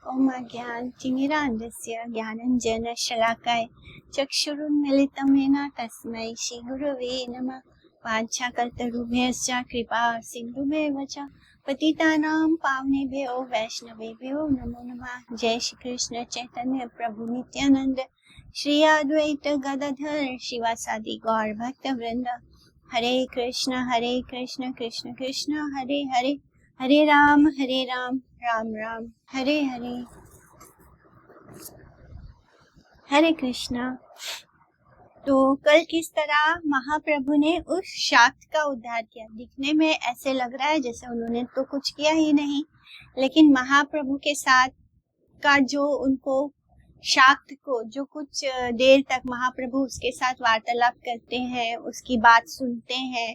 ओम अज्ञानतिमिरान्धस्य ज्ञानञ्जनशलाकाय चक्षुरुन्मिलितं येन तस्मै श्रीगुरवे नमः। वाञ्छाकल्पतरुभ्यश्च कृपा सिन्धुभ्येव च पतितानां पावनेभ्यो वैष्णवेभ्यो नमो नमः। जय श्री कृष्ण चैतन्य प्रभु नित्यानंद श्री अद्वैत गदाधर शिवासादि गौर भक्त वृंद। हरे कृष्ण कृष्ण कृष्ण हरे हरे, हरे राम राम राम हरे हरे। हरे कृष्णा। तो कल किस तरह महाप्रभु ने उस शाक्त का उद्धार किया। दिखने में ऐसे लग रहा है जैसे उन्होंने तो कुछ किया ही नहीं, लेकिन महाप्रभु के साथ का जो उनको शाक्त को जो कुछ देर तक महाप्रभु उसके साथ वार्तालाप करते हैं, उसकी बात सुनते हैं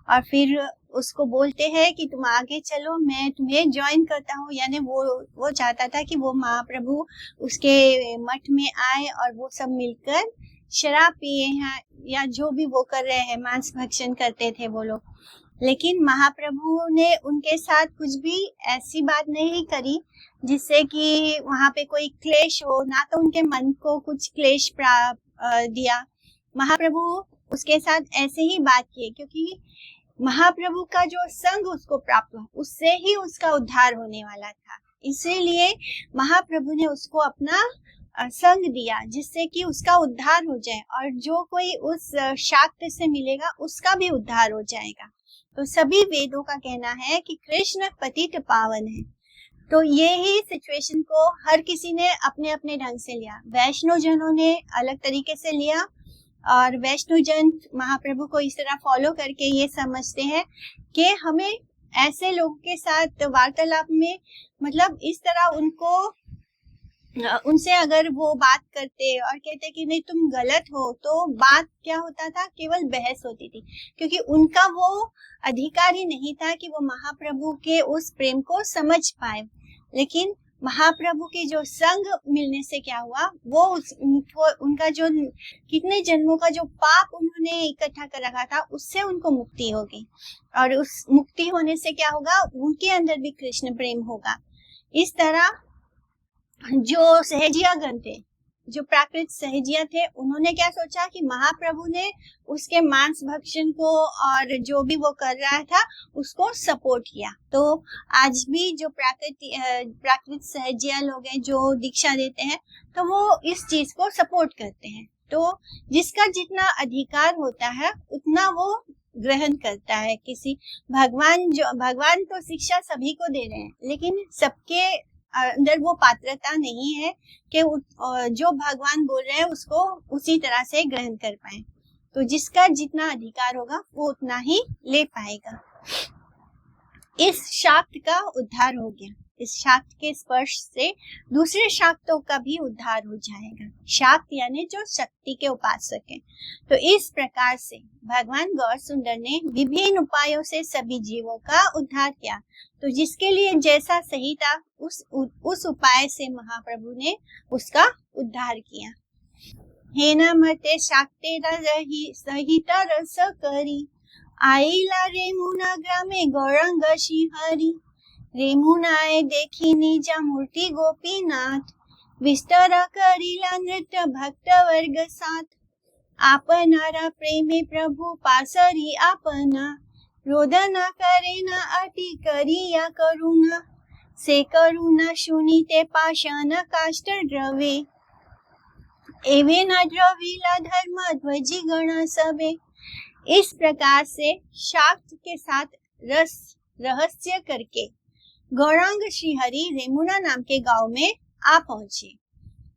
और फिर उसको बोलते हैं कि तुम आगे चलो, मैं तुम्हें ज्वाइन करता हूँ। यानी वो चाहता था कि वो महाप्रभु उसके मठ में आए और वो सब मिलकर शराब पिए हैं या जो भी वो कर रहे हैं, मांस भक्षण करते थे वो लोग। लेकिन महाप्रभु ने उनके साथ कुछ भी ऐसी बात नहीं करी जिससे कि वहां पे कोई क्लेश हो, ना तो उनके मन को कुछ क्लेश दिया। महाप्रभु उसके साथ ऐसे ही बात किए क्योंकि महाप्रभु का जो संग उसको प्राप्त हुआ, उससे ही उसका उद्धार होने वाला था। इसीलिए महाप्रभु ने उसको अपना संग दिया जिससे कि उसका उद्धार हो जाए और जो कोई उस शाक्त से मिलेगा उसका भी उद्धार हो जाएगा। तो सभी वेदों का कहना है कि कृष्ण पतित पावन है। तो ये ही सिचुएशन को हर किसी ने अपने अपने ढंग से लिया। वैष्णव जनों ने अलग तरीके से लिया और वैष्णव जन महाप्रभु को इस तरह फॉलो करके ये समझते हैं कि हमें ऐसे लोगों के साथ वार्तालाप में, मतलब इस तरह उनसे अगर वो बात करते और कहते कि नहीं तुम गलत हो, तो बात क्या होता था, केवल बहस होती थी, क्योंकि उनका वो अधिकार ही नहीं था कि वो महाप्रभु के उस प्रेम को समझ पाए। लेकिन महाप्रभु के जो संग मिलने से क्या हुआ, वो उनका जो कितने जन्मों का जो पाप उन्होंने इकट्ठा कर रखा था उससे उनको मुक्ति हो गई। और उस मुक्ति होने से क्या होगा, उनके अंदर भी कृष्ण प्रेम होगा। इस तरह जो सहजिया गण थे, जो प्राकृत सहजिया थे, उन्होंने क्या सोचा कि महाप्रभु ने उसके मांस भक्षण को और जो भी वो कर रहा था उसको सपोर्ट किया। तो आज भी जो प्राकृत सहजिया लोग हैं जो दीक्षा देते हैं, तो वो इस चीज को सपोर्ट करते हैं। तो जिसका जितना अधिकार होता है उतना वो ग्रहण करता है। किसी भगवान तो शिक्षा सभी को दे रहे हैं, लेकिन सबके अंदर वो पात्रता नहीं है कि जो भगवान बोल रहे हैं उसको उसी तरह से ग्रहण कर पाए। तो जिसका जितना अधिकार होगा वो उतना ही ले पाएगा। इस शाक्त का उद्धार हो गया। इस शाक्त के स्पर्श से दूसरे शाक्तों का भी उद्धार हो जाएगा। शाक्त यानी जो शक्ति के उपासक हैं। तो इस प्रकार से भगवान गौर सुंदर ने विभिन्न उपायों से सभी जीवों का उद्धार किया। तो जिसके लिए जैसा सही था उस उपाय से महाप्रभु ने उसका उद्धार किया। हे नमते शाक्ते सहिता रस करी आईला रेमुना ग्रामे गौरांग श्रीहरि। रेमुनाए देखी निजा मूर्ति गोपीनाथ विस्तारा करीला नृत्य भक्त वर्ग साथ। आपनारा प्रेमे प्रभु पासरी आपना रोदना करे न अति करिया करुणा। से करुणा सुनीते पाषाण काष्ठ द्रवे एवे न द्रविला धर्म ध्वजी गण सबे। इस प्रकार से शाक्त के साथ रहस्य करके गौरांग श्रीहरि रेमुना नाम के गांव में आ पहुंचे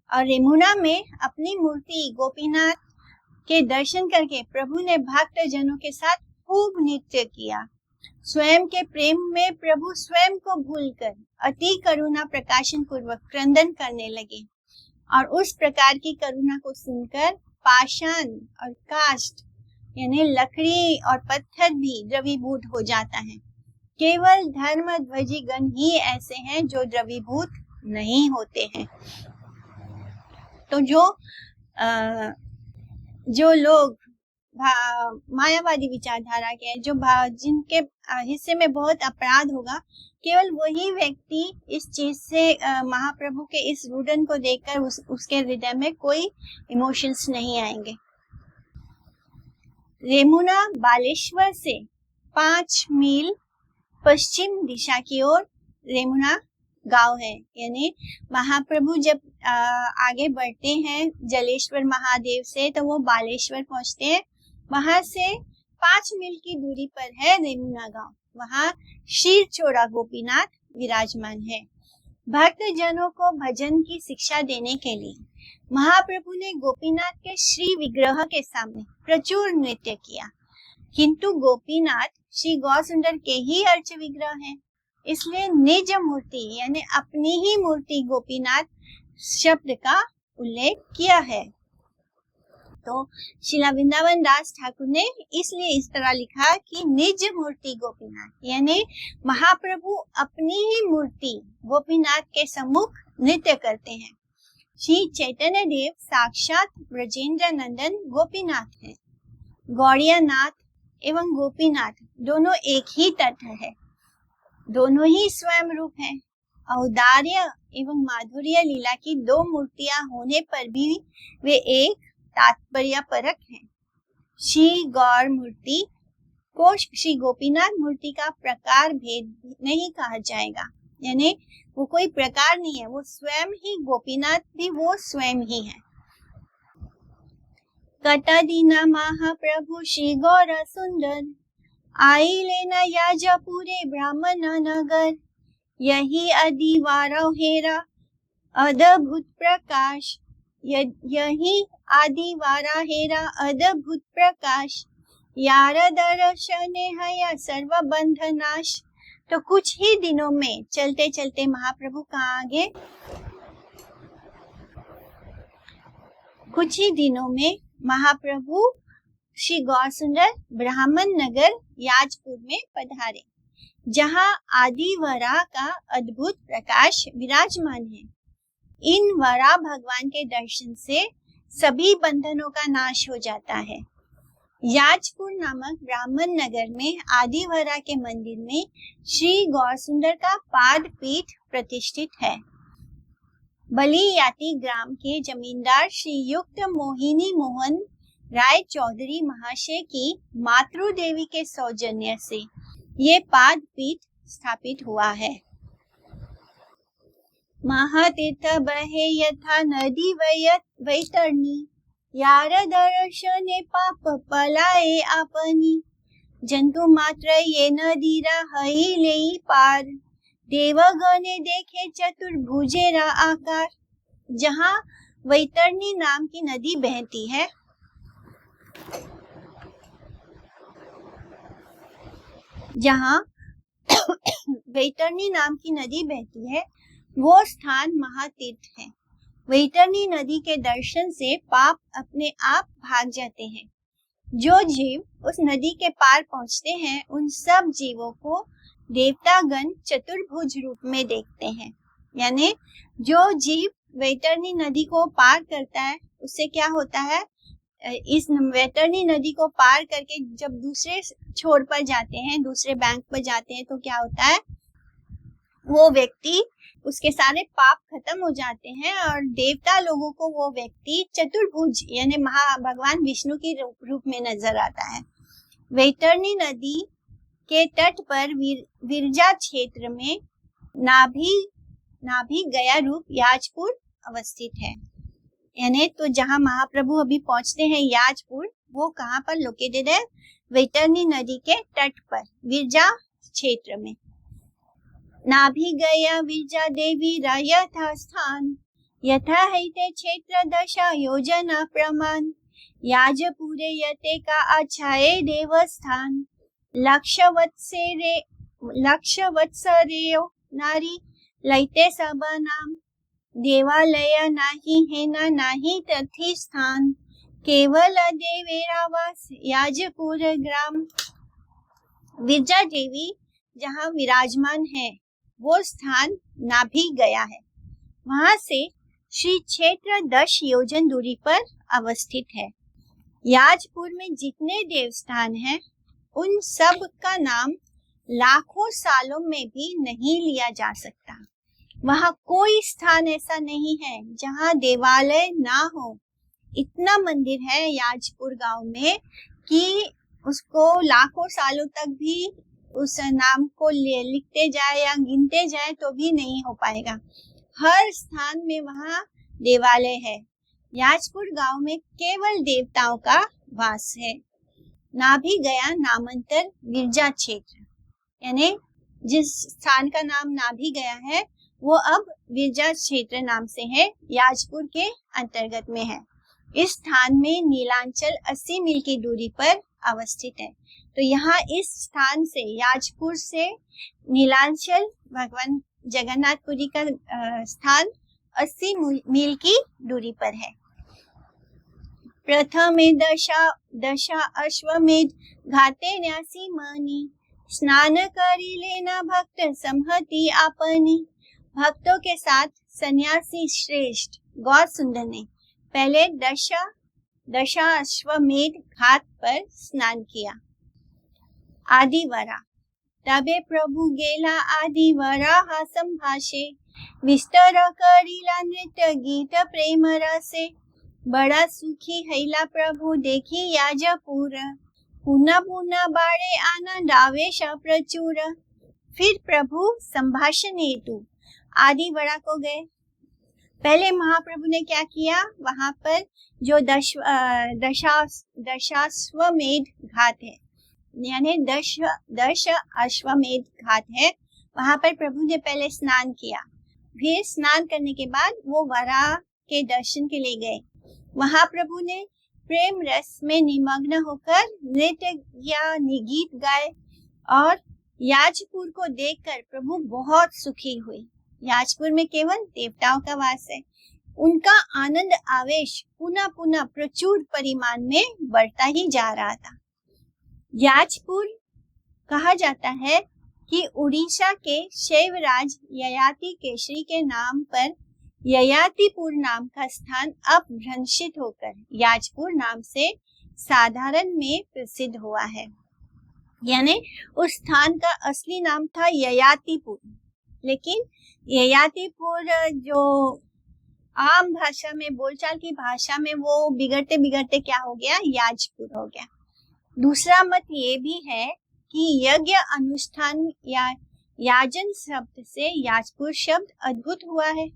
और रेमुना में अपनी मूर्ति गोपीनाथ के दर्शन करके प्रभु ने भक्त जनों के साथ खूब नृत्य किया। स्वयं के प्रेम में प्रभु स्वयं को भूलकर अति करुणा प्रकाशन पूर्वक क्रंदन करने लगे और उस प्रकार की करुणा को सुनकर पाषाण और काष्ठ यानी लकड़ी और पत्थर भी द्रवीभूत हो जाता है। केवल धर्म ध्वजी गण ही ऐसे हैं जो द्रवीभूत नहीं होते हैं। तो जो लोग मायावादी विचारधारा के हैं, जो जिनके हिस्से में बहुत अपराध होगा, केवल वही व्यक्ति इस चीज से महाप्रभु के इस रुदन को देखकर उसके हृदय में कोई इमोशंस नहीं आएंगे। रेमुना बालेश्वर से 5 मील पश्चिम दिशा की ओर रेमुना गांव है। यानी महाप्रभु जब आगे बढ़ते हैं जलेश्वर महादेव से, तो वो बालेश्वर पहुंचते हैं। वहां से 5 मील की दूरी पर है रेमुना गांव। वहां शीर चोरा गोपीनाथ विराजमान है। भक्त जनों को भजन की शिक्षा देने के लिए महाप्रभु ने गोपीनाथ के श्री विग्रह के सामने प्रचुर नृत्य किया, किंतु गोपीनाथ श्री गौसुंदर के ही अर्च विग्रह हैं, इसलिए निज मूर्ति यानी अपनी ही मूर्ति गोपीनाथ शब्द का उल्लेख किया है। तो श्रीला वृंदावन दास ठाकुर ने इसलिए इस तरह लिखा कि निज मूर्ति गोपीनाथ, यानी महाप्रभु अपनी ही मूर्ति गोपीनाथ के सम्मुख नृत्य करते हैं। श्री चैतन्य देव साक्षात ब्रजेंद्र नंदन गोपीनाथ है। गौड़िया नाथ एवं गोपीनाथ दोनों एक ही तत्व है, दोनों ही स्वयं रूप हैं। औदार्य एवं माधुर्य लीला की 2 मूर्तियां होने पर भी वे एक तात्पर्य परक हैं। श्री गौर मूर्ति को श्री गोपीनाथ मूर्ति का प्रकार भेद नहीं कहा जाएगा, यानी वो कोई प्रकार नहीं है, वो स्वयं ही गोपीनाथ भी वो स्वयं ही है। कतदीना महाप्रभु श्री गौर सुंदर, आई लेना याजापुरे ब्राह्मण नगर, यही आदिवारा हेरा अद्भुत प्रकाश, यही आदिवारा हेरा अद्भुत प्रकाश, यार दर्शने हया सर्व बंधनाश। तो कुछ ही दिनों में चलते चलते महाप्रभु कहाँ आगे, कुछ ही दिनों में महाप्रभु श्री गौरसुंदर ब्राह्मण नगर याजपुर में पधारे, जहाँ आदिवरा का अद्भुत प्रकाश विराजमान है। इन वरा भगवान के दर्शन से सभी बंधनों का नाश हो जाता है। याजपुर नामक ब्राह्मण नगर में आदिवरा के मंदिर में श्री गौरसुंदर का पाद पीठ प्रतिष्ठित है। बलियाती ग्राम के जमींदार श्री युक्त मोहिनी मोहन राय चौधरी महाशय की मातृ देवी के सौजन्य से ये पाद पीठ स्थापित हुआ है। महातीर्थ बहे यथा नदी वैतरणी, यार दर्शने पाप पलाए आपनी, जंतु मात्र ये नदीरा हई लेई पार, देवगणे देखे चतुर्भुजेरा आकार। जहाँ वैतरणी नाम की नदी बहती है, जहाँ वैतरणी नाम की नदी बहती है वो स्थान महातीर्थ है। वैतरणी नदी के दर्शन से पाप अपने आप भाग जाते हैं। जो जीव उस नदी के पार पहुंचते हैं, उन सब जीवों को देवतागण चतुर्भुज रूप में देखते हैं। यानी जो जीव वैतरणी नदी को पार करता है, उससे क्या होता है, इस वैतरणी नदी को पार करके जब दूसरे छोर पर जाते हैं, दूसरे बैंक पर जाते हैं, तो क्या होता है, वो व्यक्ति, उसके सारे पाप खत्म हो जाते हैं और देवता लोगों को वो व्यक्ति चतुर्भुज यानी भगवान विष्णु के रूप में नजर आता है। वैतरणी नदी के तट पर विरजा क्षेत्र में नाभि गया रूप याजपुर अवस्थित है। यानी तो जहाँ महाप्रभु अभी पहुंचते हैं याजपुर, वो कहाँ पर लोकेटेड है, वैतरणी नदी के तट पर विरजा क्षेत्र में। नाभि गया विरजा देवी यथा स्थान, यथा हैते क्षेत्र 10 योजना प्रमाण, याजपुरे यते का अच्छाए देवस्थान, लक्ष वत्सरेयो नारी लैते सब नाम, देवालय नाही है नाही तथि स्थान, केवल देवेरावास याजपुर ग्राम। विरजा देवी जहाँ विराजमान है वो स्थान नाभि गया है। वहां से श्री क्षेत्र 10 योजन दूरी पर अवस्थित है। याजपुर में जितने देवस्थान हैं उन सब का नाम लाखों सालों में भी नहीं लिया जा सकता। वहाँ कोई स्थान ऐसा नहीं है जहाँ देवालय ना हो। इतना मंदिर है याजपुर गांव में कि उसको लाखों सालों तक भी उस नाम को लिखते जाए या गिनते जाए तो भी नहीं हो पाएगा। हर स्थान में वहाँ देवालय है। याजपुर गांव में केवल देवताओं का वास है। ना भी गया नामांतर गिरजा क्षेत्र, यानी जिस स्थान का नाम ना भी गया है वो अब गिरजा क्षेत्र नाम से है, याजपुर के अंतर्गत में है। इस स्थान में नीलांचल 80 मील की दूरी पर अवस्थित है। तो यहाँ इस स्थान से, याजपुर से नीलांचल भगवान जगन्नाथपुरी का स्थान 80 मील की दूरी पर है। प्रथमे दशा अश्वमेध घाते न्यासी मनी, स्नान करी लेना भक्त संहति आपनी। भक्तों के साथ सन्यासी श्रेष्ठ गौर सुंदर ने पहले दशा अश्वमेध घाट पर स्नान किया। आदिवरा तबे प्रभु गेला आदिवरा हा संभाषे, विस्तर करीला नृत्य गीत प्रेम रसे। बड़ा सुखी हैला प्रभु देखी याजपुर, पुनः पुनः बाड़े आनंद आवेश प्रचुर। फिर प्रभु संभाषण हेतु आदिवरा को गए। पहले महाप्रभु ने क्या किया, वहां पर जो दशाश्वमेध घाट है, यानी 10 अश्वमेध घाट है, वहां पर प्रभु ने पहले स्नान किया। फिर स्नान करने के बाद वो वरा के दर्शन के लिए गए। वहां प्रभु ने प्रेम रस में निमग्न होकर नृत्य या गीत गाए और याजपुर को देखकर प्रभु बहुत सुखी हुए। याजपुर में केवल देवताओं का वास है। उनका आनंद आवेश पुनः पुनः प्रचुर परिमाण में बढ़ता ही जा रहा था। याजपुर कहा जाता है कि उड़ीसा के शैवराज ययाति केसरी के नाम पर ययातिपुर नाम का स्थान अब भ्रंशित होकर याजपुर नाम से साधारण में प्रसिद्ध हुआ है। यानी उस स्थान का असली नाम था ययातिपुर, लेकिन ययातिपुर जो आम भाषा में, बोलचाल की भाषा में, वो बिगड़ते बिगड़ते क्या हो गया, याजपुर हो गया। दूसरा मत ये भी है कि यज्ञ अनुष्ठान या याजन शब्द से याजपुर शब्द अद्भुत हुआ है।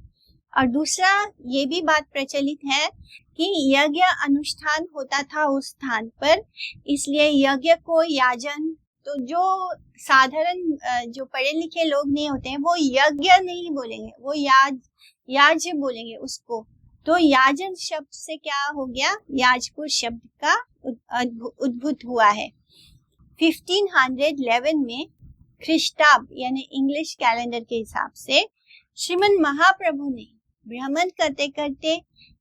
और दूसरा ये भी बात प्रचलित है कि यज्ञ अनुष्ठान होता था उस स्थान पर, इसलिए यज्ञ को याजन, तो जो साधारण जो पढ़े लिखे लोग नहीं होते हैं वो यज्ञ नहीं बोलेंगे, वो याज बोलेंगे उसको। तो याजन शब्द से क्या हो गया, याजपुर शब्द का उद्भूत हुआ है। 1511 में ख्रिस्ताब यानी इंग्लिश कैलेंडर के हिसाब से श्रीमन महाप्रभु ने भ्रमण करते करते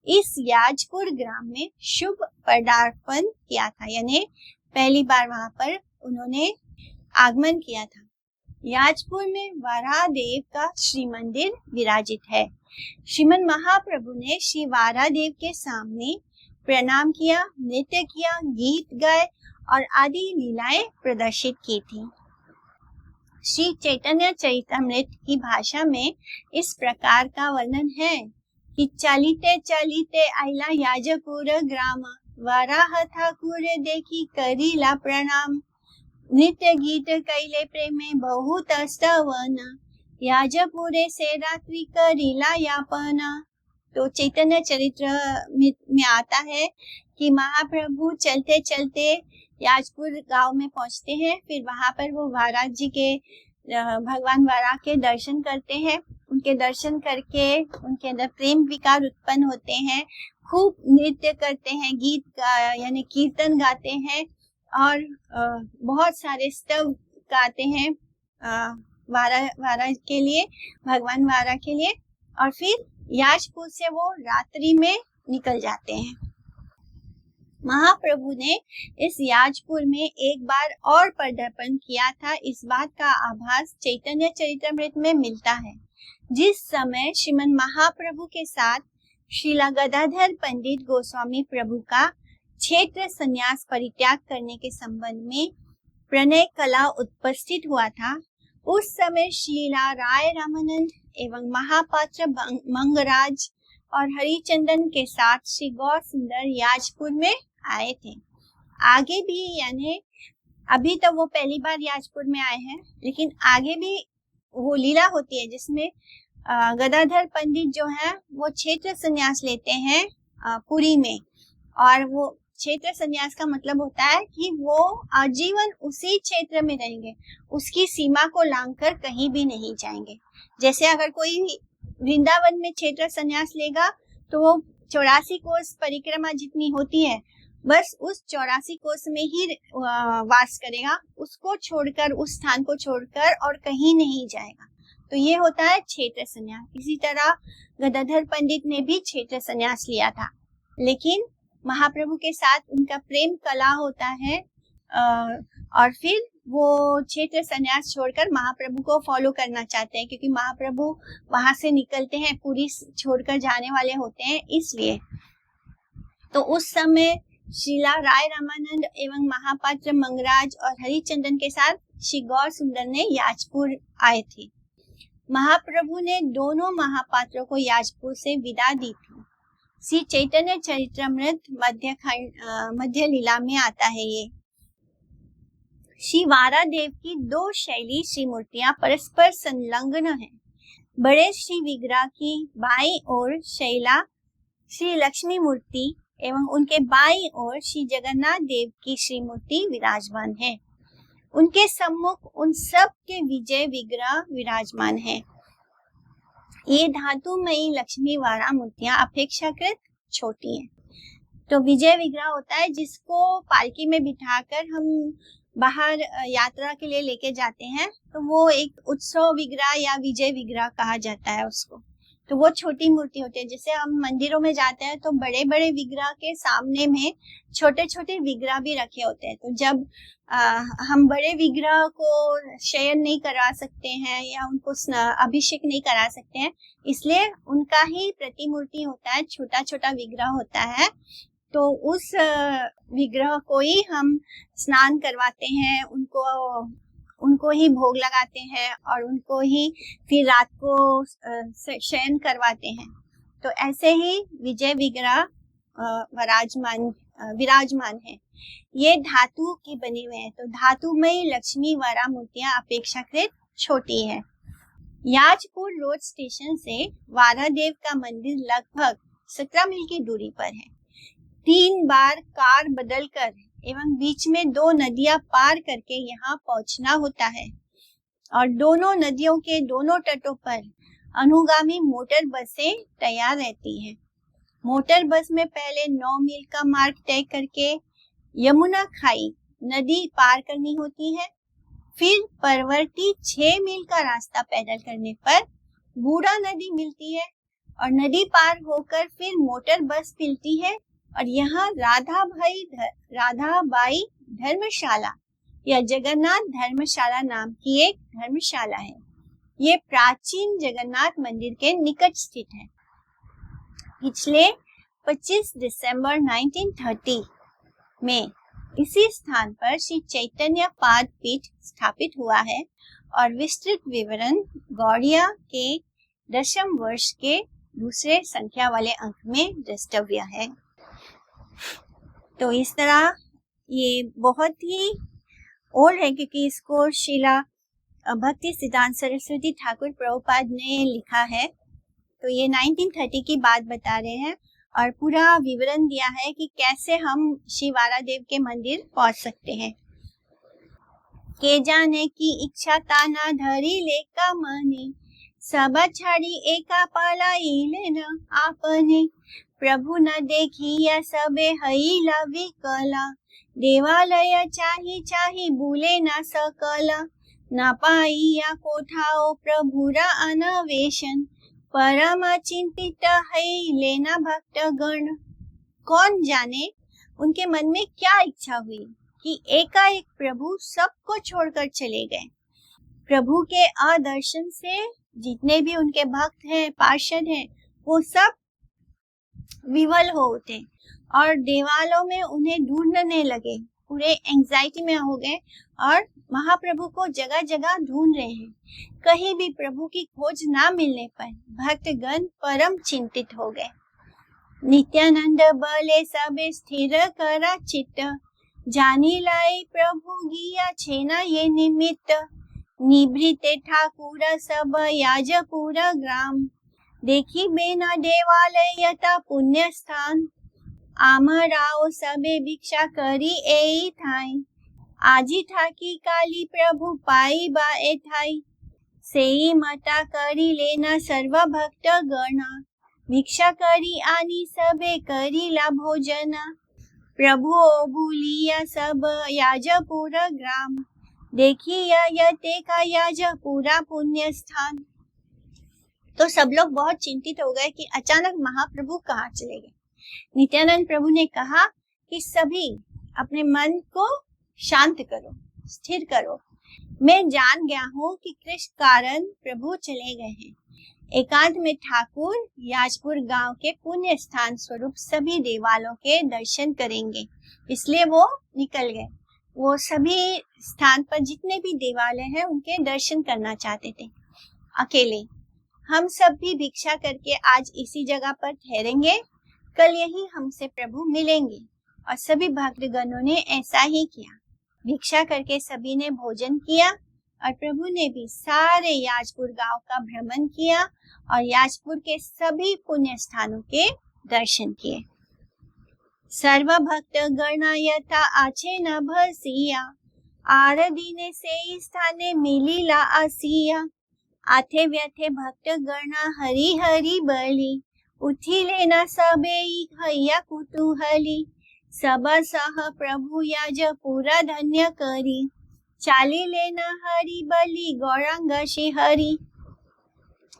इस याजपुर ग्राम में शुभ पदार्पण किया था, यानी पहली बार वहां पर उन्होंने आगमन किया था। याजपुर में वराह देव का श्री मंदिर विराजित है। श्रीमन महाप्रभु ने श्री वराह देव के सामने प्रणाम किया, नृत्य किया, गीत गाए और आदि लीलाएं प्रदर्शित की थी। श्री चैतन्य चरितामृत की भाषा में इस प्रकार का वर्णन है कि चलिते चलिते आइला याजपुर ग्राम, वराह ठाकुर देखी करीला प्रणाम। नृत्य गीत कैले प्रेमे बहुत स्तवन, याजपुरे से रात्रि करीला यापना। तो चैतन्य चरित्र में आता है कि महाप्रभु चलते चलते याजपुर गांव में पहुंचते हैं। फिर वहां पर वो वराह जी के, भगवान वराह के दर्शन करते हैं। उनके दर्शन करके उनके अंदर प्रेम विकार उत्पन्न होते हैं, खूब नृत्य करते हैं, गीत यानी कीर्तन गाते हैं और बहुत सारे स्तव गाते हैं वराह के लिए, भगवान वराह के लिए। और फिर याजपुर से वो रात्रि में निकल जाते हैं। महाप्रभु ने इस याजपुर में एक बार और पदार्पण किया था, इस बात का आभास चैतन्य चरितामृत में मिलता है। जिस समय श्रीमन महाप्रभु के साथ श्रीला गदाधर पंडित गोस्वामी प्रभु का क्षेत्र संन्यास परित्याग करने के संबंध में प्रणय कला उपस्थित हुआ था, उस समय शीला राय रामानंद एवं महापात्र मंगराज और हरिचंदन के साथ श्री गौर सुंदर याजपुर में आए थे। आगे भी, यानी अभी तो वो पहली बार याजपुर में आए हैं, लेकिन आगे भी वो लीला होती है जिसमें गदाधर पंडित जो है वो क्षेत्र संन्यास लेते हैं पुरी में, और वो क्षेत्र संन्यास का मतलब होता है कि वो आजीवन उसी क्षेत्र में रहेंगे, उसकी सीमा को लांघकर कहीं भी नहीं जाएंगे। जैसे अगर कोई वृंदावन में क्षेत्र संन्यास लेगा तो वो 84 कोस परिक्रमा जितनी होती है बस उस 84 कोस में ही वास करेगा, उसको छोड़कर, उस स्थान को छोड़कर और कहीं नहीं जाएगा। तो ये होता है क्षेत्र संन्यास। इसी तरह गदाधर पंडित ने भी क्षेत्र संन्यास लिया था, लेकिन महाप्रभु के साथ उनका प्रेम कला होता है और फिर वो क्षेत्र संन्यास छोड़कर महाप्रभु को फॉलो करना चाहते हैं, क्योंकि महाप्रभु वहां से निकलते हैं, पूरी छोड़कर जाने वाले होते हैं, इसलिए। तो उस समय शीला राय रामानंद एवं महापात्र मंगराज और हरिचंदन के साथ श्री गौर सुंदर ने याजपुर आए थे। महाप्रभु ने दोनों महापात्रों को याजपुर से विदा दी थी। श्री चैतन्य चरितमृत मध्य लीला में आता है ये। श्री वारा देव की दो शैली श्री मूर्तियां परस्पर संलग्न हैं। बड़े श्री विग्रह की बाईं ओर शैला श्री लक्ष्मी मूर्ति एवं उनके बाईं ओर श्री जगन्नाथ देव की श्री मूर्ति विराजमान है। उनके सम्मुख उन सब के विजय विग्रह विराजमान है। ये धातुमयी लक्ष्मी वारा मूर्तियां अपेक्षाकृत छोटी हैं। तो विजय विग्रह होता है जिसको पालकी में बिठाकर हम बाहर यात्रा के लिए लेके जाते हैं, तो वो एक उत्सव विग्रह या विजय विग्रह कहा जाता है उसको। तो वो छोटी मूर्ति होती है। जैसे हम मंदिरों में जाते हैं तो बड़े बड़े विग्रह के सामने में छोटे छोटे विग्रह भी रखे होते हैं। तो जब हम बड़े विग्रह को शयन नहीं करा सकते हैं या उनको अभिषेक नहीं करा सकते हैं, इसलिए उनका ही प्रतिमूर्ति होता है, छोटा छोटा विग्रह होता है। तो उस विग्रह को ही हम स्नान करवाते हैं, उनको ही भोग लगाते हैं और उनको ही फिर रात को शयन करवाते हैं। तो ऐसे ही विजय विग्रह विराजमान है। ये धातु के बने हुए हैं। तो धातुमयी लक्ष्मी वारा मूर्तियां अपेक्षाकृत छोटी है। याजपुर रोड स्टेशन से वारादेव का मंदिर लगभग 17 मील की दूरी पर है। 3 बार कार बदलकर एवं बीच में 2 नदियां पार करके यहाँ पहुंचना होता है और दोनों नदियों के दोनों तटों पर अनुगामी मोटर बसें तैयार रहती हैं। मोटर बस में पहले 9 मील का मार्ग तय करके यमुना खाई नदी पार करनी होती है। फिर परवर्ती 6 मील का रास्ता पैदल करने पर बूढ़ा नदी मिलती है और नदी पार होकर फिर मोटर बस मिलती है और यहाँ राधाबाई धर्मशाला या जगन्नाथ धर्मशाला नाम की एक धर्मशाला है। ये प्राचीन जगन्नाथ मंदिर के निकट स्थित है। पिछले 25 दिसंबर 1930 में इसी स्थान पर श्री चैतन्य पाद पीठ स्थापित हुआ है और विस्तृत विवरण गौड़िया के 10वें वर्ष के दूसरे संख्या वाले अंक में द्रष्टव्य है। तो इस तरह ये बहुत ही ओल्ड है, क्योंकि इसको शिला भक्ति सिद्धांत सरस्वती ठाकुर प्रभुपाद ने लिखा है। तो ये 1930 की बात बता रहे हैं और पूरा विवरण दिया है कि कैसे हम श्री वारादेव के मंदिर पहुंच सकते हैं। के जाने की इच्छा ताना धरी लेका मने, सब छाड़ी एका पालाई लेना आपने, प्रभु न देखिया सबे हईला विकला, देवालय चाही चाही भूले न सकला, न पाइया कोठाओ प्रभुरा अनवेशन, परम चिंतित है लेना भक्त गण। कौन जाने उनके मन में क्या इच्छा हुई कि एकाएक प्रभु सबको छोड़कर चले गए। प्रभु के आदर्शन से जितने भी उनके भक्त हैं, पार्षद हैं, वो सब विवल हो उठे और देवालों में उन्हें ढूंढने लगे, पूरे एंजाइटी में हो गए और महाप्रभु को जगह जगह ढूंढ रहे हैं। कहीं भी प्रभु की खोज ना मिलने पर भक्तगण परम चिंतित हो गए। नित्यानंद बले सबे स्थिर करा चित्त, जानी लाई प्रभु गिया छेना ये निमित्त, निभृते ठाकुर सब याजपुर ग्राम, देखी बेना देवालय यथा पुण्य स्थान, आमराओ सबे भिक्षा करी ए थाई, आजी ठाकी काली प्रभु पाई बा ए थाई, सेई मता करी लेना सर्व भक्त गणा, भिक्षा करी आनी सबे करी ला भोजना, प्रभु भूलिया सब याजपुर ग्राम, देखी यते का याजपुरा पुण्य स्थान। तो सब लोग बहुत चिंतित हो गए कि अचानक महाप्रभु कहाँ चले गए। नित्यानंद प्रभु ने कहा कि सभी अपने मन को शांत करो, स्थिर करो। मैं जान गया हूँ कि किस कारण प्रभु चले गए हैं। एकांत में ठाकुर याजपुर गांव के पुण्य स्थान स्वरूप सभी देवालयों के दर्शन करेंगे, इसलिए वो निकल गए। वो सभी स्थान पर जितने भी देवालय हैं उनके दर्शन करना चाहते थे अकेले। हम सब भी भिक्षा करके आज इसी जगह पर ठहरेंगे, कल यही हमसे प्रभु मिलेंगे। और सभी भक्तगणों ने ऐसा ही किया। भिक्षा करके सभी ने भोजन किया और प्रभु ने भी सारे याजपुर गांव का भ्रमण किया और याजपुर के सभी पुण्य स्थानों के दर्शन किए। सर्व भक्त गणा यथा आछे न भसिया, आरदीने से स्थाने मिलीला आसिया, आथे व्यथे भक्त गणा हरि हरि बली, उठी लेना सबे हैया कुतूहली, सब सह प्रभु याज पूरा धन्य करी, चाली लेना हरि बलि गौरांग श्री हरि।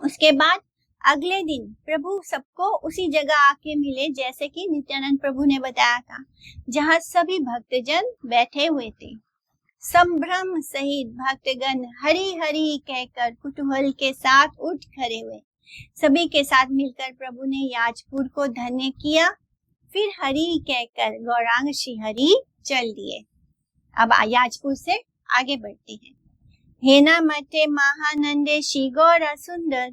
उसके बाद अगले दिन प्रभु सबको उसी जगह आके मिले जैसे कि नित्यानंद प्रभु ने बताया था, जहाँ सभी भक्तजन बैठे हुए थे। संभ्रम सहित भक्तगण हरि हरि कहकर कुतूहल के साथ उठ खड़े हुए। सभी के साथ मिलकर प्रभु ने याजपुर को धन्य किया, फिर हरि कहकर गौरांग श्री हरि चल दिए। अब याजपुर से आगे बढ़ते हैं। हेना मठे महानंदे श्री गौरा सुंदर,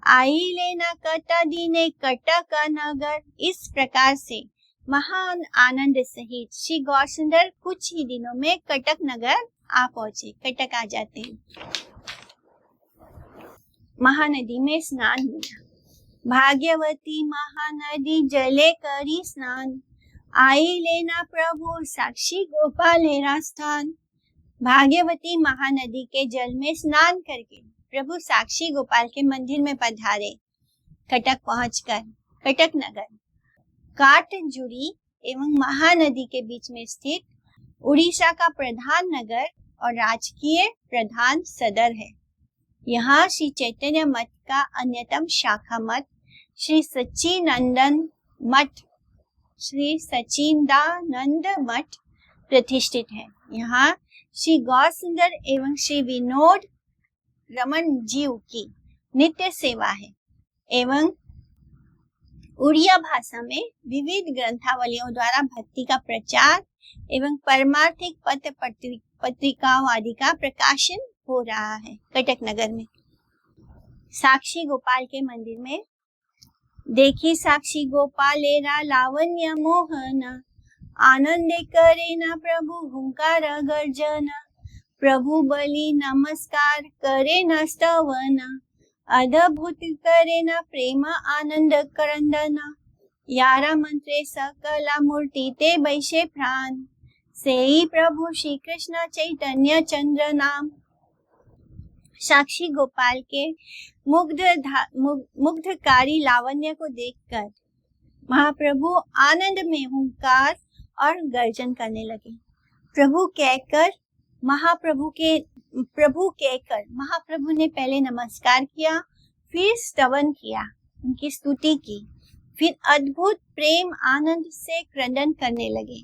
आई लेना कटा दीने कटक नगर। इस प्रकार से महान आनंद सहित श्री गौर सुंदर कुछ ही दिनों में कटक नगर आ पहुंचे। कटक आ जाते हैं। महानदी में स्नान हुआ। भाग्यवती महानदी जले करी स्नान, आई लेना प्रभु साक्षी गोपालेरा स्थान। भाग्यवती महानदी के जल में स्नान करके प्रभु साक्षी गोपाल के मंदिर में पधारे। कटक पहुंचकर कटक नगर काटजुड़ी एवं महानदी के बीच में स्थित उड़ीसा का प्रधान नगर और राजकीय प्रधान सदर है। यहाँ श्री चैतन्य मठ का अन्यतम शाखा मठ श्री सच्चिदानंद मठ प्रतिष्ठित है। यहाँ श्री गौर सुंदर एवं श्री विनोद रमन जीव की नित्य सेवा है एवं उड़िया भाषा में विविध ग्रंथावलियों द्वारा भक्ति का प्रचार एवं परमार्थिक पत्र पत्रिकाओं आदि का प्रकाशन हो रहा है। कटक नगर में साक्षी गोपाल के मंदिर में देखी साक्षी गोपालेरा लावण्य मोहना, आनंदे करे ना प्रभु हुंकार गर्जना, प्रभु बलि नमस्कार करे न स्तवना, अद्भुत करे न प्रेम आनंद करंदना, यारा मंत्रे सकला मूर्ति ते बैशे प्राण, सेई प्रभु श्री कृष्ण चैतन्य चंद्र नाम। साक्षी गोपाल के मुग्धकारी लावण्य को देखकर महाप्रभु आनंद में हुंकार और गर्जन करने लगे। प्रभु कहकर महाप्रभु ने पहले नमस्कार किया, फिर स्तवन किया, उनकी स्तुति की, फिर अद्भुत प्रेम आनंद से क्रंदन करने लगे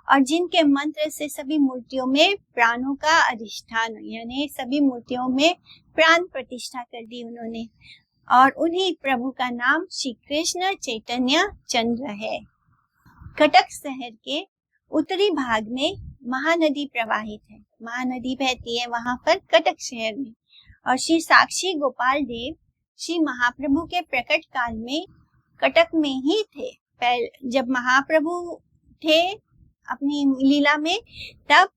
और जिनके मंत्र से सभी मूर्तियों में प्राणों का अधिष्ठान, यानी सभी मूर्तियों में प्राण प्रतिष्ठा कर दी उन्होंने और उन्हीं प्रभु का नाम श्री कृष्ण चैतन्य चंद्र है। कटक शहर के उत्तरी भाग में महानदी प्रवाहित है। महानदी बहती है वहां पर कटक शहर में। और श्री साक्षी गोपाल देव श्री महाप्रभु के प्रकट काल में कटक में ही थे। जब महाप्रभु थे अपनी लीला में, तब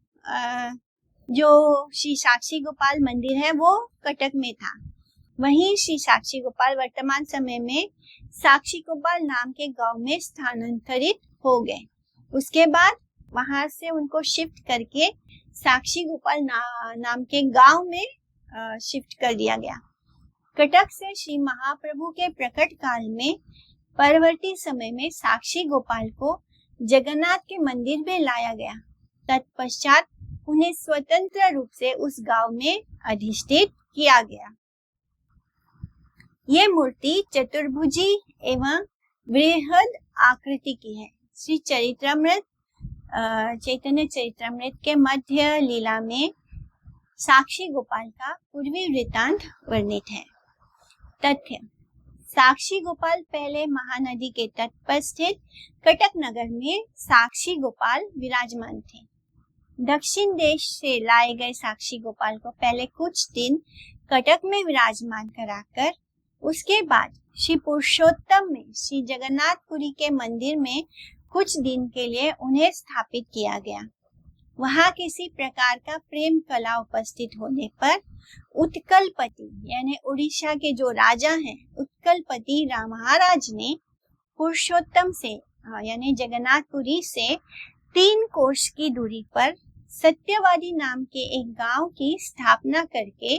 जो श्री साक्षी गोपाल मंदिर है वो कटक में था। वहीं श्री साक्षी गोपाल वर्तमान समय में साक्षी गोपाल नाम के गांव में स्थानांतरित हो गए। उसके बाद वहां से उनको शिफ्ट करके साक्षी गोपाल नाम के गांव में शिफ्ट कर दिया गया। कटक से श्री महाप्रभु के प्रकट काल में परवर्ती समय में साक्षी गोपाल को जगन्नाथ के मंदिर में लाया गया। तत्पश्चात उन्हें स्वतंत्र रूप से उस गांव में अधिष्ठित किया गया। ये मूर्ति चतुर्भुजी एवं बृहद आकृति की है। श्री चरित्रामृत चैतन्य चरित्रामृत के मध्य लीला में साक्षी गोपाल का पूर्वी वृत्तांत वर्णित है। तथ्य: साक्षी गोपाल पहले महानदी के तट पर स्थित कटक नगर में साक्षी गोपाल विराजमान थे। दक्षिण देश से लाए गए साक्षी गोपाल को पहले कुछ दिन कटक में विराजमान कराकर उसके बाद श्री पुरुषोत्तम में श्री जगन्नाथपुरी के मंदिर में कुछ दिन के लिए उन्हें स्थापित किया गया। वहां किसी प्रकार का प्रेम कला उपस्थित होने पर उत्कलपति यानी उड़ीसा के जो राजा हैं, उत्कलपति महाराज ने पुरुषोत्तम से यानी जगन्नाथपुरी से 3 कोस की दूरी पर सत्यवादी नाम के एक गांव की स्थापना करके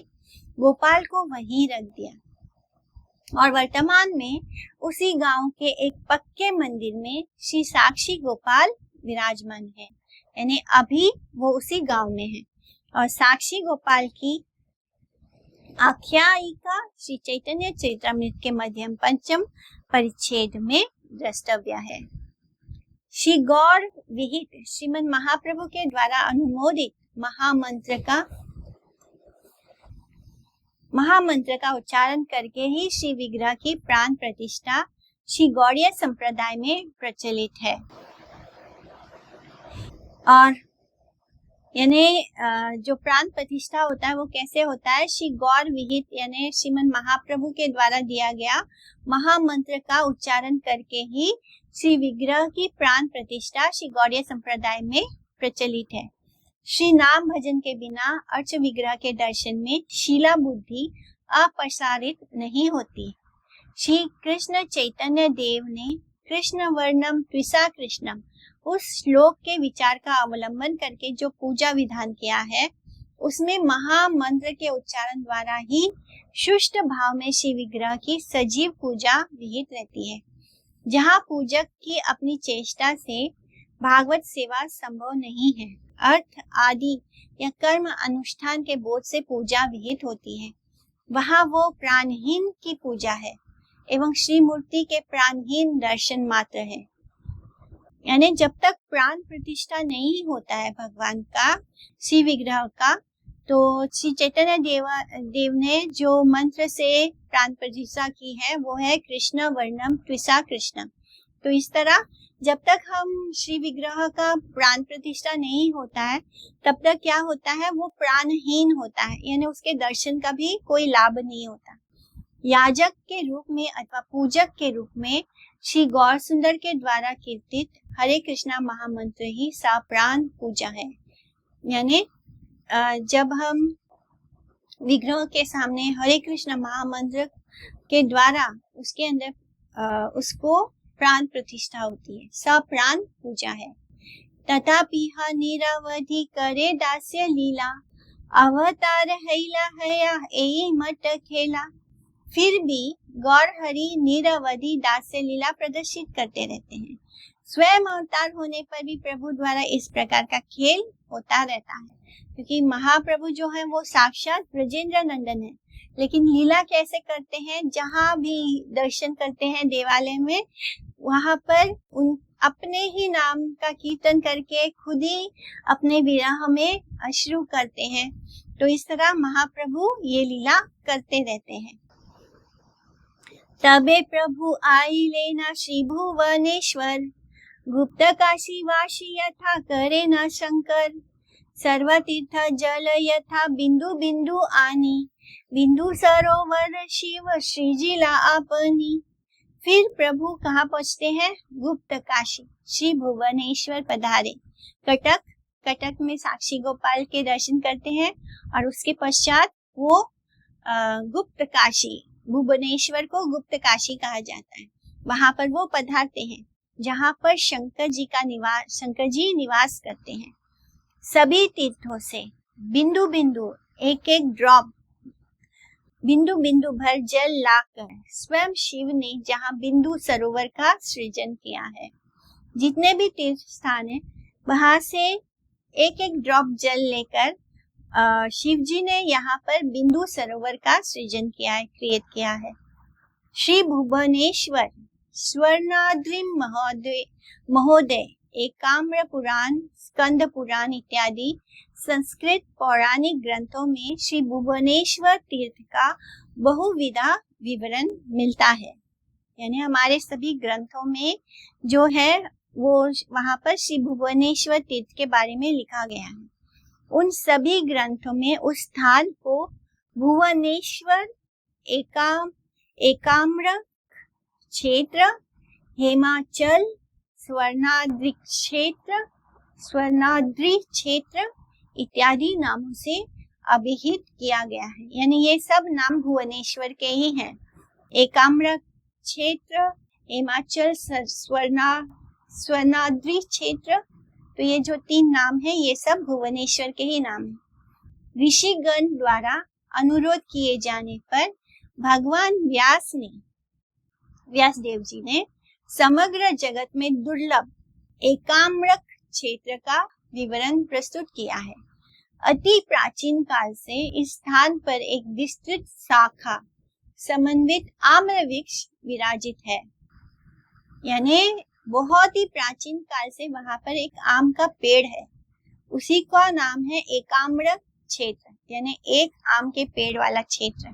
गोपाल को वहीं रख दिया। और वर्तमान में उसी गांव के एक पक्के मंदिर में श्री साक्षी गोपाल विराजमान है, यानी अभी वो उसी गांव में है। और साक्षी गोपाल की आख्यायिका श्री चैतन्य चरित्रामृत के मध्यम पंचम परिच्छेद में द्रष्टव्य है। श्री गौर विहित श्रीमद महाप्रभु के द्वारा अनुमोदित महामंत्र का उच्चारण करके ही श्री विग्रह की प्राण प्रतिष्ठा श्री गौड़ीय संप्रदाय में प्रचलित है। और यानी जो प्राण प्रतिष्ठा होता है वो कैसे होता है? श्री गौर विहित यानी श्रीमद महाप्रभु के द्वारा दिया गया महामंत्र का उच्चारण करके ही श्री विग्रह की प्राण प्रतिष्ठा श्री गौड़ीय संप्रदाय में प्रचलित है। श्री नाम भजन के बिना अर्च विग्रह के दर्शन में शीला बुद्धि अपसारित नहीं होती। श्री कृष्ण चैतन्य देव ने कृष्ण वर्णम त्विषा कृष्णम उस श्लोक के विचार का अवलंबन करके जो पूजा विधान किया है, उसमें महामंत्र के उच्चारण द्वारा ही शुष्ट भाव में श्री विग्रह की सजीव पूजा विहित रहती है। जहाँ पूजक की अपनी चेष्टा से भागवत सेवा संभव नहीं है, अर्थ आदि या कर्म अनुष्ठान के बोझ से पूजा विहित होती है, वहाँ वो प्राणहीन की पूजा है एवं श्री मूर्ति के प्राणहीन दर्शन मात्र है। यानी जब तक प्राण प्रतिष्ठा नहीं होता है भगवान का श्री विग्रह का, तो श्री चैतन्य देव ने जो मंत्र से प्राण प्रतिष्ठा की है वो है कृष्ण वर्णम त्विषा कृष्णम। तो इस तरह जब तक हम श्री विग्रह का प्राण प्रतिष्ठा नहीं होता है, तब तक क्या होता है, वो प्राणहीन होता है, यानी उसके दर्शन का भी कोई लाभ नहीं होता। याजक के रूप में अथवा पूजक के रूप में श्री गौर सुंदर के द्वारा कीर्तित हरे कृष्णा महामंत्र ही साप्राण पूजा है। यानी जब हम विग्रह के सामने हरे कृष्ण महामंत्र के द्वारा उसके अंदर उसको प्राण प्रतिष्ठा होती है, सप्राण पूजा है। तथापि निरवधि करे दास्य लीला, अवतार हैला हया एई मट खेला। फिर भी गौर हरि निरवधि दास्य लीला प्रदर्शित करते रहते हैं। स्वयं अवतार होने पर भी प्रभु द्वारा इस प्रकार का खेल होता रहता है, क्योंकि महाप्रभु जो है वो साक्षात ब्रजेंद्र नंदन है, लेकिन लीला कैसे करते हैं, जहाँ भी दर्शन करते हैं देवालय में, वहां पर उन अपने ही नाम का कीर्तन करके खुद ही अपने विरह में अश्रु करते हैं। तो इस तरह महाप्रभु ये लीला करते रहते हैं। तबे प्रभु आइले न श्री भुवनेश्वर, गुप्त काशी वासी यथा करे न शंकर, सर्व तीर्थ जल यथा बिंदु बिंदु आनी, बिंदु सरोवर शिव श्रीजिला आपनी। फिर प्रभु कहाँ पहुँचते हैं? गुप्त काशी, श्री भुवनेश्वर पधारे। कटक, कटक में साक्षी गोपाल के दर्शन करते हैं और उसके पश्चात वो गुप्त काशी, भुवनेश्वर को गुप्त काशी कहा जाता है, वहां पर वो पधारते हैं जहां पर शंकर जी निवास करते हैं। सभी तीर्थों से बिंदु बिंदु एक एक ड्रॉप, बिंदु बिंदु भर जल लाकर स्वयं शिव ने जहां बिंदु सरोवर का सृजन किया है, जितने भी तीर्थ स्थान है वहां से एक एक ड्रॉप जल लेकर शिव जी ने यहाँ पर बिंदु सरोवर का सृजन किया है, क्रिएट किया है। श्री भुवनेश्वर स्वर्णाद्रिम महोदय एकाम्र पुराण, स्कंद पुराण इत्यादि संस्कृत पौराणिक ग्रंथों में श्री भुवनेश्वर तीर्थ का बहुविधा विवरण मिलता है। यानी हमारे सभी ग्रंथों में जो है वो वहां पर श्री भुवनेश्वर तीर्थ के बारे में लिखा गया है। उन सभी ग्रंथों में उस स्थान को भुवनेश्वर, एकाम्र क्षेत्र, हिमाचल, स्वर्णाद्रि क्षेत्र इत्यादि नामों से अभिहित किया गया है। यानी ये सब नाम भुवनेश्वर के ही हैं। एकाम्र क्षेत्र, हिमाचल, स्वर्णाद्रि क्षेत्र, तो ये जो 3 नाम है ये सब भुवनेश्वर के ही नाम है। ऋषिगण द्वारा अनुरोध किए जाने पर भगवान व्यास देव जी ने समग्र जगत में दुर्लभ एकाम्र क्षेत्र का विवरण प्रस्तुत किया है। अति प्राचीन काल से इस स्थान पर एक विस्तृत शाखा समन्वित आम्र वृक्ष विराजित है। यानी बहुत ही प्राचीन काल से वहां पर एक आम का पेड़ है, उसी का नाम है एकाम्र क्षेत्र, यानी एक आम के पेड़ वाला क्षेत्र,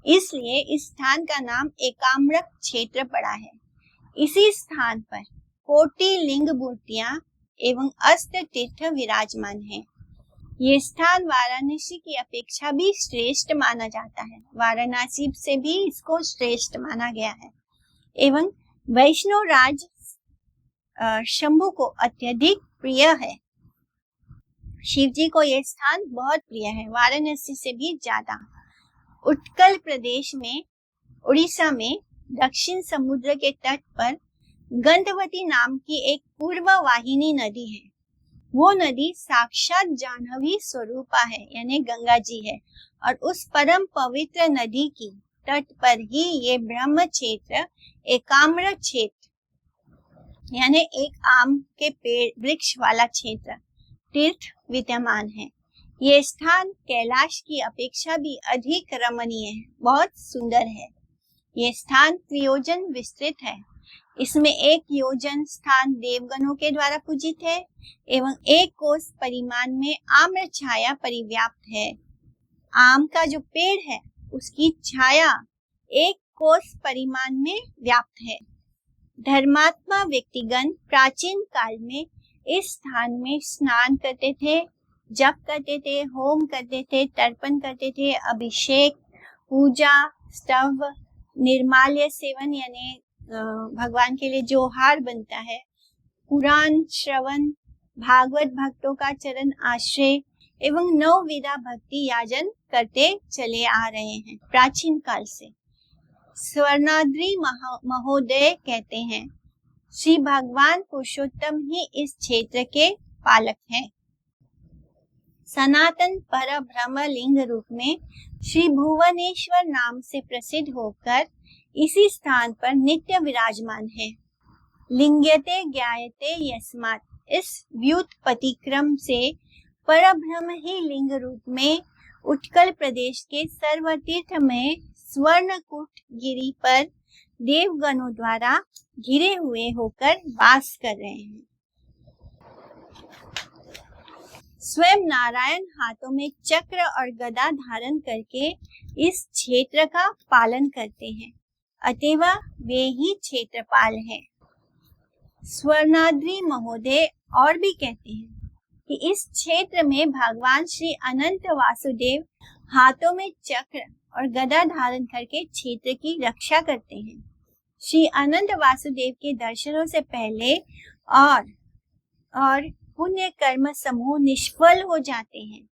इसलिए इस स्थान का नाम एकाम्र क्षेत्र पड़ा है। इसी स्थान पर कोटि लिंग मूर्तियां एवं अष्ट तीर्थ विराजमान हैं। ये स्थान वाराणसी की अपेक्षा भी श्रेष्ठ माना जाता है, वाराणसी से भी इसको श्रेष्ठ माना गया है। एवं वैष्णव राज शंभु को अत्यधिक प्रिय है। शिव जी को यह स्थान बहुत प्रिय है, वाराणसी से भी ज्यादा। उत्कल प्रदेश में, उड़ीसा में दक्षिण समुद्र के तट पर गंधवती नाम की एक पूर्व वाहिनी नदी है। वो नदी साक्षात जाह्नवी स्वरूपा है, यानी गंगा जी है, और उस परम पवित्र नदी की तट पर ही ये ब्रह्म क्षेत्र, एकाम्र क्षेत्र, यानी एक आम के पेड़ वृक्ष वाला क्षेत्र तीर्थ विद्यमान है। ये स्थान कैलाश की अपेक्षा भी अधिक रमणीय है, बहुत सुंदर है। ये स्थान त्रियोजन विस्तृत है। इसमें 1 योजन स्थान देवगणों के द्वारा पूजित है एवं 1 कोस परिमाण में आम्र छाया परिव्याप्त है। आम का जो पेड़ है उसकी छाया 1 कोस परिमाण में व्याप्त है। धर्मात्मा व्यक्तिगण प्राचीन काल में इस स्थान में स्नान करते थे, जप करते थे, होम करते थे, तर्पण करते थे, अभिषेक, पूजा, स्तव, निर्माल्य सेवन यानी भगवान के लिए जो हार बनता है, पुराण श्रवण, भागवत भक्तों का चरण आश्रय एवं 9 विधा भक्ति याजन करते चले आ रहे हैं प्राचीन काल से। स्वर्णाद्रि महोदय कहते हैं श्री भगवान पुरुषोत्तम ही इस क्षेत्र के पालक हैं। सनातन पर ब्रह्म लिंग रूप में श्री भुवनेश्वर नाम से प्रसिद्ध होकर इसी स्थान पर नित्य विराजमान है। लिंग्यते ज्ञायते यस्मात्, इस व्युत्पत्ति क्रम से परब्रह्म ही लिंग रूप में उत्कल प्रदेश के सर्वतीर्थ में स्वर्णकूट गिरी पर देवगणों द्वारा घिरे हुए होकर वास कर रहे हैं। स्वयं नारायण हाथों में चक्र और गदा धारण करके इस क्षेत्र का पालन करते हैं। अतएव वे ही क्षेत्रपाल हैं। स्वर्णाद्रि महोदय और भी कहते हैं कि इस क्षेत्र में भगवान श्री अनंत वासुदेव हाथों में चक्र और गदा धारण करके क्षेत्र की रक्षा करते हैं। श्री अनंत वासुदेव के दर्शनों से पहले और पुण्य कर्म समूह निष्फल हो जाते हैं।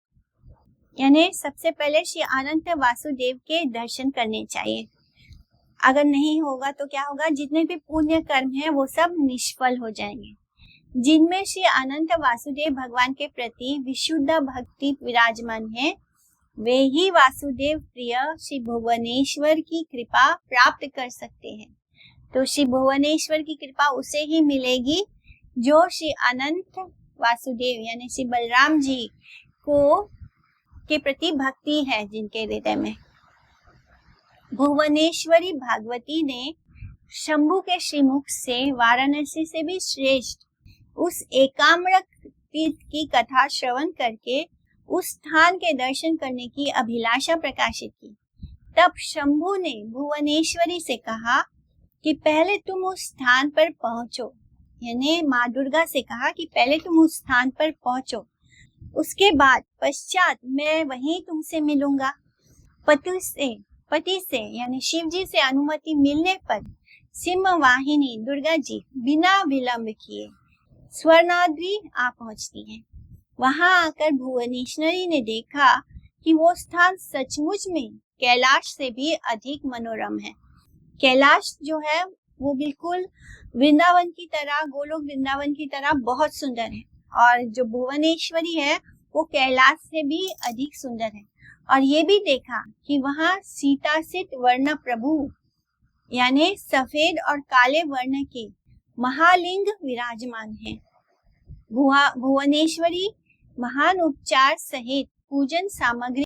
यानी सबसे पहले श्री अनंत वासुदेव के दर्शन करने चाहिए। अगर नहीं होगा तो क्या होगा, जितने भी पुण्य कर्म हैं वो सब निष्फल हो जाएंगे। जिनमें श्री अनंत वासुदेव भगवान के प्रति विशुद्ध भक्ति विराजमान है, वे ही वासुदेव प्रिय श्री भुवनेश्वर की कृपा प्राप्त कर सकते हैं। तो श्री भुवनेश्वर की कृपा उसे ही मिलेगी जो श्री अनंत वासुदेव यानी श्री बलराम जी को के प्रति भक्ति है जिनके हृदय में। भुवनेश्वरी भागवती ने शंभु के श्रीमुख से वाराणसी से भी श्रेष्ठ उस एकाम्र तीर्थ की कथा श्रवण करके उस स्थान के दर्शन करने की अभिलाषा प्रकाशित की। तब शंभु ने भुवनेश्वरी से कहा कि पहले तुम उस स्थान पर पहुंचो, यानी माँ दुर्गा से कहा कि पहले तुम उस स्थान पर पहुंचो, उसके बाद पश्चात मैं वहीं तुमसे मिलूंगा। पति से यानी शिव जी से अनुमति मिलने पर सिंहवाहिनी दुर्गा जी बिना विलंब किए स्वर्णाद्रि आ पहुंचती हैं। वहां आकर भुवनेश्वरी ने देखा कि वो स्थान सचमुच में कैलाश से भी अधिक मनोरम है। कैलाश जो है वो बिल्कुल वृंदावन की तरह, गोलोक वृंदावन की तरह बहुत सुंदर है, और जो भुवनेश्वरी है वो कैलाश से भी अधिक सुंदर है। और ये भी देखा कि वहाँ सीतासित वर्ण प्रभु यानी सफेद और काले वर्ण के महालिंग विराजमान है। भुवनेश्वरी महान उपचार सहित पूजन सामग्री